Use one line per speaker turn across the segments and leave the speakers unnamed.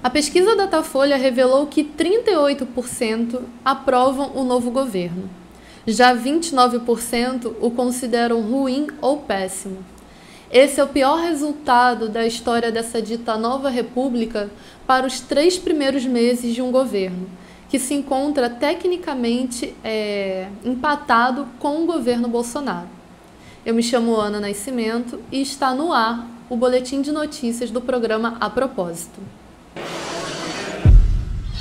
A pesquisa Datafolha revelou que 38% aprovam o novo governo. Já 29% o consideram ruim ou péssimo. Esse é o pior resultado da história dessa dita nova república para os 3 primeiros meses de um governo, que se encontra tecnicamente empatado com o governo Bolsonaro. Eu me chamo Ana Nascimento e está no ar o boletim de notícias do programa A Propósito.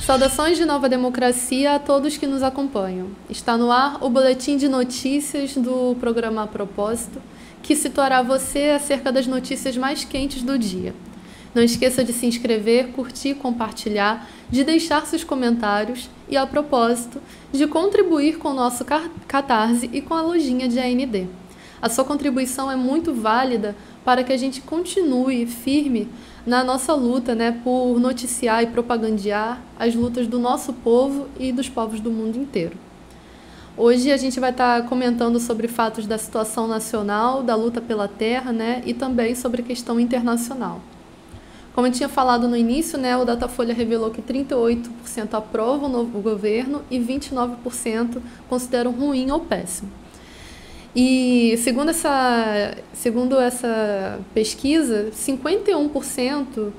Saudações de Nova Democracia a todos que nos acompanham. Está no ar o boletim de notícias do programa A Propósito, que situará você acerca das notícias mais quentes do dia. Não esqueça de se inscrever, curtir, compartilhar, de deixar seus comentários e, a propósito, de contribuir com o nosso Catarse e com a lojinha de AND. A sua contribuição é muito válida para que a gente continue firme na nossa luta, por noticiar e propagandear as lutas do nosso povo e dos povos do mundo inteiro. Hoje a gente vai estar comentando sobre fatos da situação nacional, da luta pela terra, e também sobre a questão internacional. Como eu tinha falado no início, o Datafolha revelou que 38% aprovam o novo governo e 29% consideram ruim ou péssimo. E segundo essa pesquisa, 51%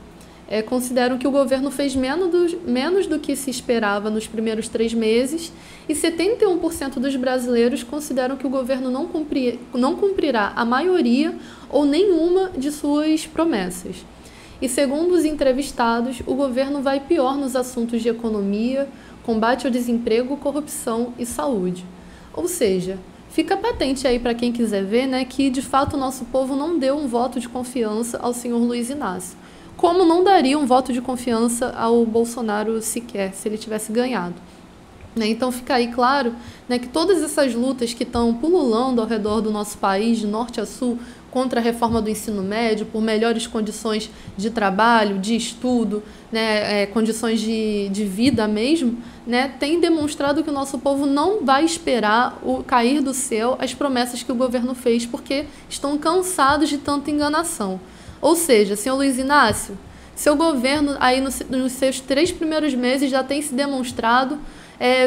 consideram que o governo fez menos do que se esperava nos primeiros 3 meses e 71% dos brasileiros consideram que o governo não cumprirá a maioria ou nenhuma de suas promessas. E segundo os entrevistados, o governo vai pior nos assuntos de economia, combate ao desemprego, corrupção e saúde. Ou seja, fica patente aí para quem quiser ver, que de fato o nosso povo não deu um voto de confiança ao senhor Luiz Inácio. Como não daria um voto de confiança ao Bolsonaro sequer, se ele tivesse ganhado. Então fica aí claro que todas essas lutas que estão pululando ao redor do nosso país, de norte a sul, contra a reforma do ensino médio, por melhores condições de trabalho, de estudo, condições de vida mesmo, tem demonstrado que o nosso povo não vai esperar o cair do céu as promessas que o governo fez, porque estão cansados de tanta enganação. Ou seja, senhor Luiz Inácio, seu governo aí nos seus 3 primeiros meses já tem se demonstrado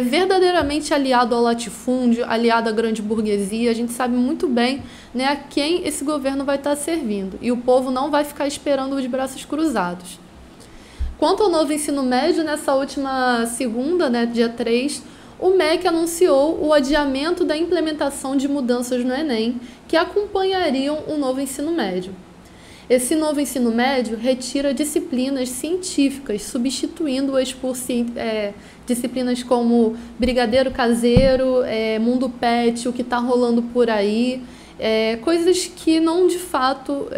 verdadeiramente aliado ao latifúndio, aliado à grande burguesia. A gente sabe muito bem a quem esse governo vai estar servindo. E o povo não vai ficar esperando de braços cruzados. Quanto ao novo ensino médio, nessa última segunda, dia 3, o MEC anunciou o adiamento da implementação de mudanças no Enem que acompanhariam o novo ensino médio. Esse novo ensino médio retira disciplinas científicas, substituindo-as por disciplinas como brigadeiro caseiro, mundo pet, o que está rolando por aí, coisas que não de fato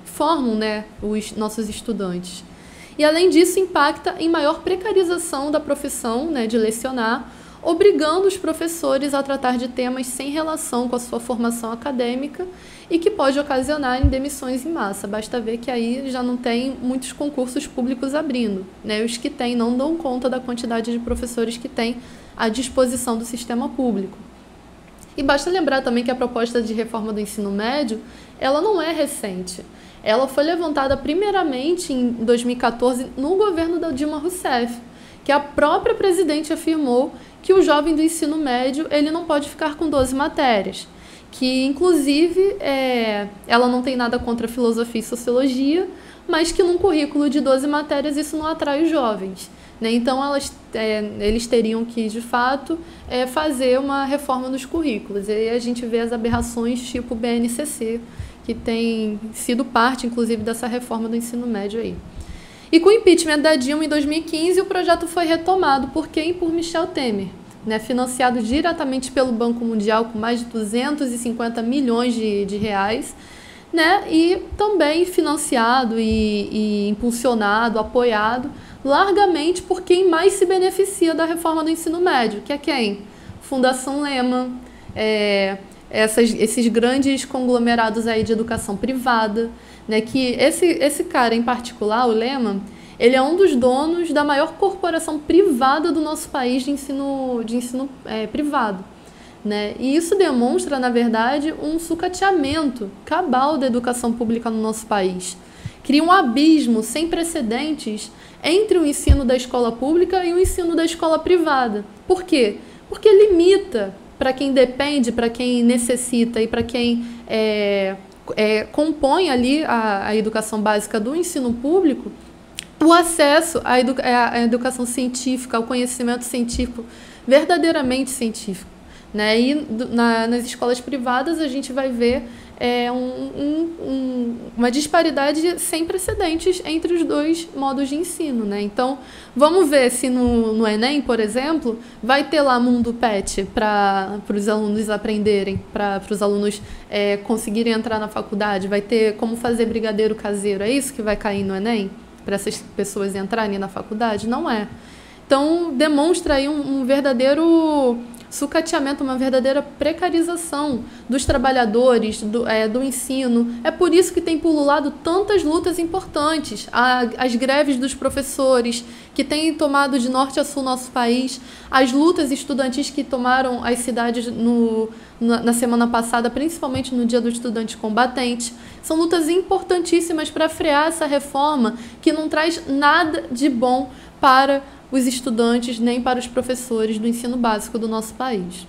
formam os nossos estudantes. E além disso impacta em maior precarização da profissão de lecionar, obrigando os professores a tratar de temas sem relação com a sua formação acadêmica e que pode ocasionar em demissões em massa. Basta ver que aí já não tem muitos concursos públicos abrindo. Os que têm não dão conta da quantidade de professores que têm à disposição do sistema público. E basta lembrar também que a proposta de reforma do ensino médio, ela não é recente. Ela foi levantada primeiramente em 2014 no governo da Dilma Rousseff, que a própria presidente afirmou que o jovem do ensino médio ele não pode ficar com 12 matérias, que inclusive ela não tem nada contra filosofia e sociologia, mas que num currículo de 12 matérias isso não atrai os jovens. Então eles teriam que, de fato, fazer uma reforma dos currículos. E aí a gente vê as aberrações tipo BNCC, que tem sido parte, inclusive, dessa reforma do ensino médio aí. E com o impeachment da Dilma em 2015, o projeto foi retomado por quem? Por Michel Temer, financiado diretamente pelo Banco Mundial com mais de 250 milhões de reais, e também financiado e impulsionado, apoiado largamente por quem mais se beneficia da reforma do ensino médio, que é quem? Fundação Lehman, esses grandes conglomerados aí de educação privada, que esse cara em particular, o Lehman, ele é um dos donos da maior corporação privada do nosso país de ensino privado. E isso demonstra, na verdade, um sucateamento cabal da educação pública no nosso país, cria um abismo sem precedentes entre o ensino da escola pública e o ensino da escola privada. Por quê? Porque limita para quem depende, para quem necessita e para quem compõe ali a educação básica do ensino público, o acesso à educação científica, ao conhecimento científico, verdadeiramente científico, né? E nas escolas privadas a gente vai ver uma disparidade sem precedentes entre os dois modos de ensino, né? Então, vamos ver se no Enem, por exemplo, vai ter lá Mundo Pet para os alunos aprenderem, para os alunos conseguirem entrar na faculdade, vai ter como fazer brigadeiro caseiro, é isso que vai cair no Enem? Para essas pessoas entrarem na faculdade? Não é. Então, demonstra aí um verdadeiro sucateamento, uma verdadeira precarização dos trabalhadores, do ensino. É por isso que tem pululado tantas lutas importantes. As greves dos professores, que têm tomado de norte a sul nosso país, as lutas estudantis que tomaram as cidades na semana passada, principalmente no Dia do Estudante Combatente. São lutas importantíssimas para frear essa reforma que não traz nada de bom para os estudantes, nem para os professores do ensino básico do nosso país.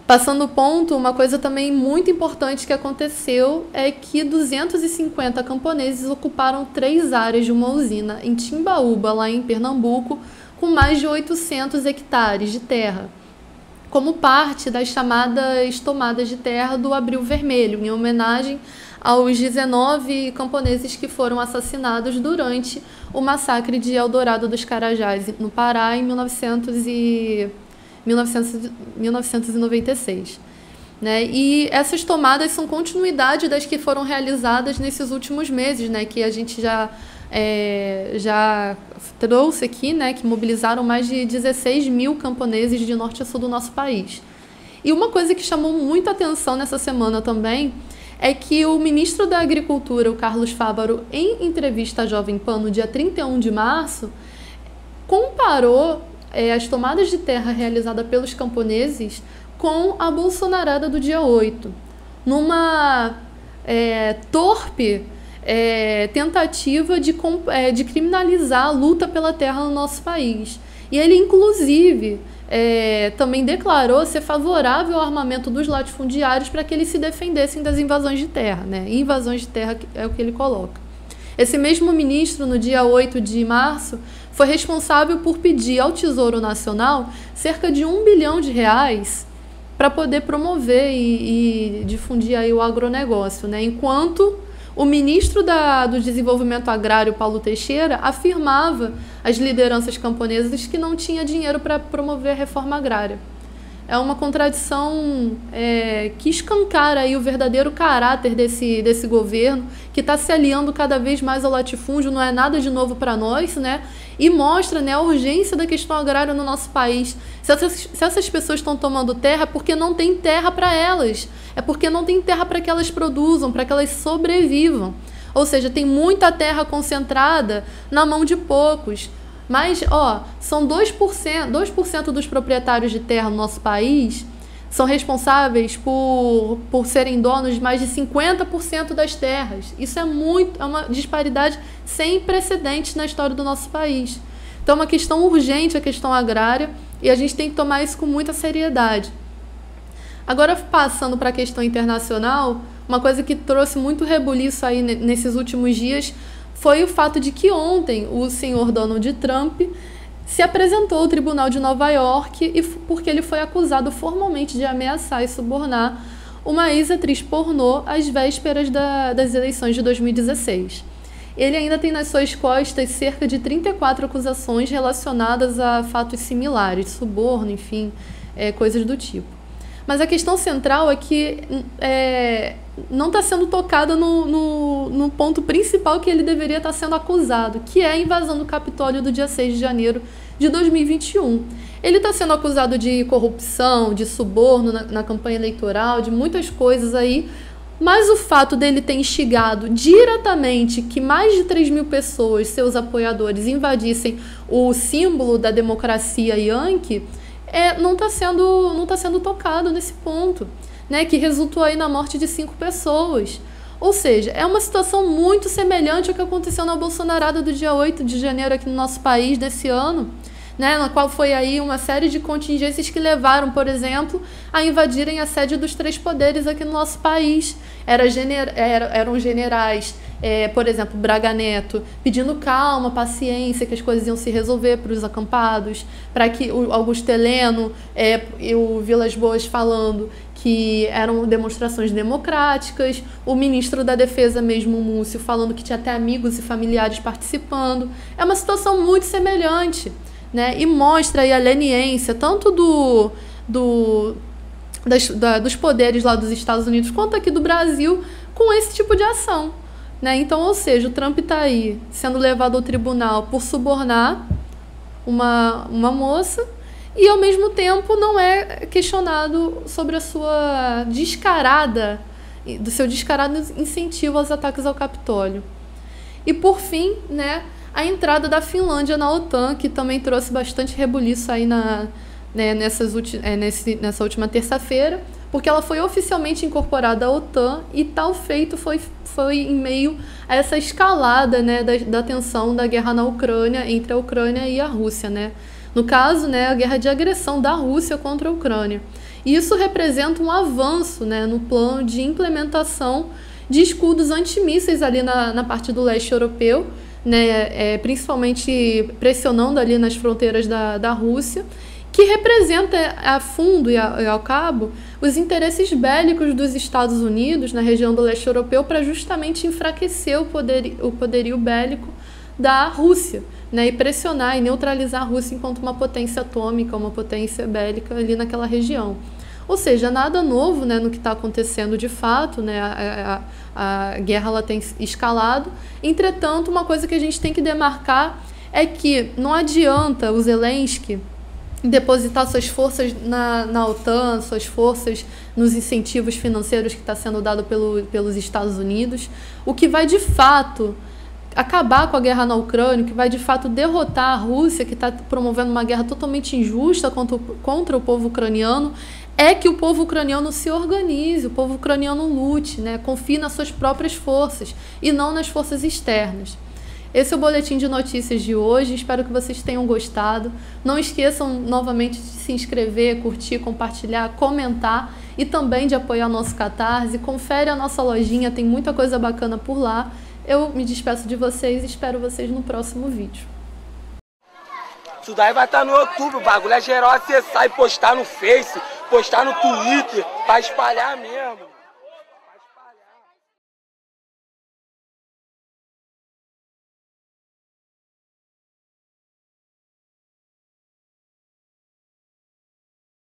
Passando o ponto, uma coisa também muito importante que aconteceu é que 250 camponeses ocuparam 3 áreas de uma usina em Timbaúba, lá em Pernambuco, com mais de 800 hectares de terra, como parte das chamadas tomadas de terra do Abril Vermelho, em homenagem aos 19 camponeses que foram assassinados durante o massacre de Eldorado dos Carajás, no Pará, em 1996. Né? E essas tomadas são continuidade das que foram realizadas nesses últimos meses, né? Que a gente já trouxe aqui, né? Que mobilizaram mais de 16 mil camponeses de norte a sul do nosso país. E uma coisa que chamou muita atenção nessa semana também é que o ministro da Agricultura, o Carlos Fávaro, em entrevista à Jovem Pan, no dia 31 de março, comparou as tomadas de terra realizadas pelos camponeses com a bolsonarada do dia 8, numa torpe tentativa de criminalizar a luta pela terra no nosso país. E ele, inclusive, também declarou ser favorável ao armamento dos latifundiários para que eles se defendessem das invasões de terra, né? Invasões de terra é o que ele coloca. Esse mesmo ministro, no dia 8 de março, foi responsável por pedir ao Tesouro Nacional cerca de R$1 bilhão para poder promover e difundir aí o agronegócio, né? Enquanto o ministro do Desenvolvimento Agrário, Paulo Teixeira, afirmava às lideranças camponesas que não tinha dinheiro para promover a reforma agrária. É uma contradição que escancara aí o verdadeiro caráter desse governo, que está se aliando cada vez mais ao latifúndio, não é nada de novo para nós, né? E mostra, né, a urgência da questão agrária no nosso país. Se essas pessoas estão tomando terra, é porque não tem terra para elas. É porque não tem terra para que elas produzam, para que elas sobrevivam. Ou seja, tem muita terra concentrada na mão de poucos. Mas, são 2% dos proprietários de terra no nosso país são responsáveis por serem donos de mais de 50% das terras. Isso é uma disparidade sem precedentes na história do nosso país. Então, é uma questão urgente a questão agrária e a gente tem que tomar isso com muita seriedade. Agora, passando para a questão internacional, uma coisa que trouxe muito rebuliço aí nesses últimos dias foi o fato de que ontem o senhor Donald Trump se apresentou ao Tribunal de Nova York porque ele foi acusado formalmente de ameaçar e subornar uma ex-atriz pornô às vésperas das eleições de 2016. Ele ainda tem nas suas costas cerca de 34 acusações relacionadas a fatos similares, suborno, enfim, coisas do tipo. Mas a questão central é que não está sendo tocada no ponto principal que ele deveria estar sendo acusado, que é a invasão do Capitólio do dia 6 de janeiro de 2021. Ele está sendo acusado de corrupção, de suborno na campanha eleitoral, de muitas coisas aí, mas o fato dele ter instigado diretamente que mais de 3 mil pessoas, seus apoiadores, invadissem o símbolo da democracia Yankee, não está sendo tocado nesse ponto, né, que resultou aí na morte de 5 pessoas. Ou seja, é uma situação muito semelhante ao que aconteceu na Bolsonarada do dia 8 de janeiro aqui no nosso país desse ano, né, na qual foi aí uma série de contingências que levaram, por exemplo, a invadirem a sede dos três poderes aqui no nosso país. Eram generais, por exemplo, Braga Neto, pedindo calma, paciência, que as coisas iam se resolver para os acampados, para que o Augusto Heleno e o Vilas Boas falando que eram demonstrações democráticas, o ministro da Defesa mesmo, o Múcio, falando que tinha até amigos e familiares participando. É uma situação muito semelhante, né? E mostra aí a leniência tanto dos poderes lá dos Estados Unidos quanto aqui do Brasil com esse tipo de ação, né? Então, ou seja, o Trump está aí sendo levado ao tribunal por subornar uma moça e, ao mesmo tempo, não é questionado sobre a sua do seu descarado incentivo aos ataques ao Capitólio. E, por fim, né, a entrada da Finlândia na OTAN, que também trouxe bastante rebuliço aí nessa última terça-feira, porque ela foi oficialmente incorporada à OTAN e tal feito foi em meio a essa escalada, né, da tensão da guerra na Ucrânia, entre a Ucrânia e a Rússia, né? No caso, né, a guerra de agressão da Rússia contra a Ucrânia. E isso representa um avanço, né, no plano de implementação de escudos antimísseis ali na parte do leste europeu, né, principalmente pressionando ali nas fronteiras da Rússia, que representa a fundo e ao cabo os interesses bélicos dos Estados Unidos na região do leste europeu para justamente enfraquecer o poderio bélico da Rússia, né, e pressionar e neutralizar a Rússia enquanto uma potência atômica, uma potência bélica ali naquela região. Ou seja, nada novo, né, no que está acontecendo de fato, né, a guerra ela tem escalado. Entretanto, uma coisa que a gente tem que demarcar é que não adianta o Zelensky depositar suas forças na OTAN, suas forças nos incentivos financeiros que está sendo dado pelos Estados Unidos. O que vai de fato acabar com a guerra na Ucrânia, que vai de fato derrotar a Rússia, que está promovendo uma guerra totalmente injusta contra o povo ucraniano, é que o povo ucraniano se organize, o povo ucraniano lute, né, confie nas suas próprias forças e não nas forças externas. Esse é o boletim de notícias de hoje, espero que vocês tenham gostado. Não esqueçam novamente de se inscrever, curtir, compartilhar, comentar e também de apoiar o nosso Catarse. Confere a nossa lojinha, tem muita coisa bacana por lá. Eu me despeço de vocês e espero vocês no próximo vídeo.
Isso daí vai estar no YouTube, o bagulho é geral acessar e postar no Face, postar no Twitter, pra espalhar mesmo.